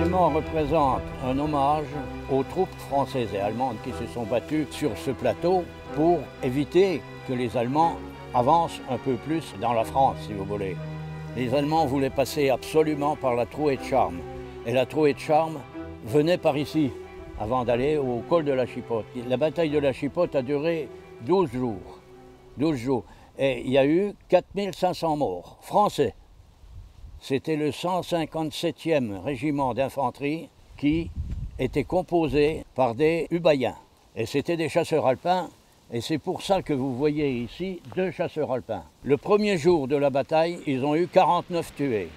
monument représente un hommage aux troupes françaises et allemandes qui se sont battues sur ce plateau pour éviter que les Allemands avancent un peu plus dans la France, si vous voulez. Les Allemands voulaient passer absolument par la Trouée de Charme. Et la Trouée de Charme venait par ici, avant d'aller au col de la Chipote. La bataille de la Chipote a duré 12 jours. 12 jours. Et il y a eu 4500 morts français. C'était le 157e régiment d'infanterie qui était composé par des Ubayens. Et c'était des chasseurs alpins. Et c'est pour ça que vous voyez ici 2 chasseurs alpins. Le premier jour de la bataille, ils ont eu 49 tués.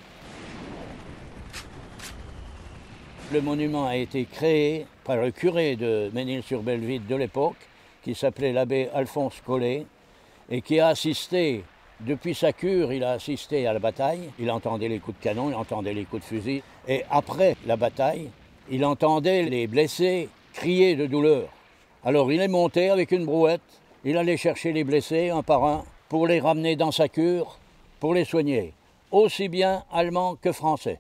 Le monument a été créé par le curé de Ménil-sur-Belleville de l'époque, qui s'appelait l'abbé Alphonse Collet, et qui a assisté, depuis sa cure, il a assisté à la bataille. Il entendait les coups de canon, il entendait les coups de fusil. Et après la bataille, il entendait les blessés crier de douleur. Alors il est monté avec une brouette, il allait chercher les blessés un par un pour les ramener dans sa cure, pour les soigner, aussi bien allemands que français.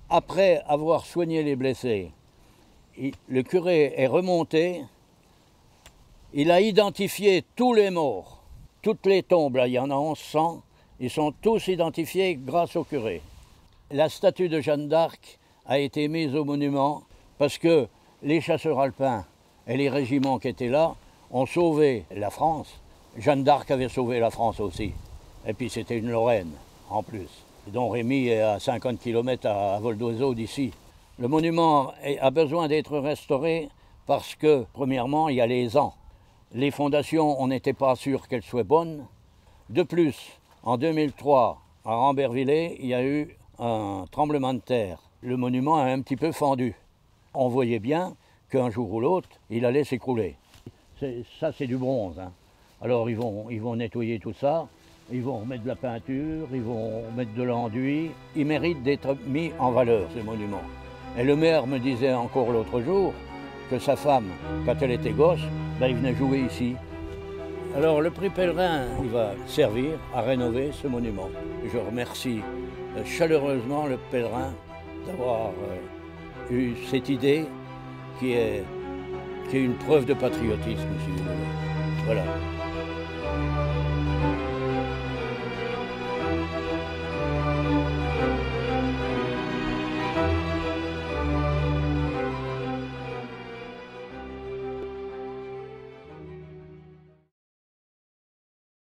Après avoir soigné les blessés, le curé est remonté, il a identifié tous les morts, toutes les tombes, là, il y en a 1100, ils sont tous identifiés grâce au curé. La statue de Jeanne d'Arc a été mise au monument parce que les chasseurs alpins et les régiments qui étaient là ont sauvé la France. Jeanne d'Arc avait sauvé la France aussi. Et puis c'était une Lorraine en plus. Dont Rémy est à 50 km à vol d'oiseau d'ici. Le monument a besoin d'être restauré parce que, premièrement, il y a les ans. Les fondations, on n'était pas sûr qu'elles soient bonnes. De plus, en 2003, à Rambervillers, il y a eu un tremblement de terre. Le monument a un petit peu fendu. On voyait bien qu'un jour ou l'autre, il allait s'écrouler. Ça, c'est du bronze. Hein. Alors, ils vont nettoyer tout ça. Ils vont remettre de la peinture, ils vont mettre de l'enduit. Il mérite d'être mis en valeur, ce monument. Et le maire me disait encore l'autre jour que sa femme, quand elle était gosse, il venait jouer ici. Alors le prix Pèlerin, il va servir à rénover ce monument. Je remercie chaleureusement le pèlerin d'avoir eu cette idée qui est une preuve de patriotisme, si vous voulez. Voilà.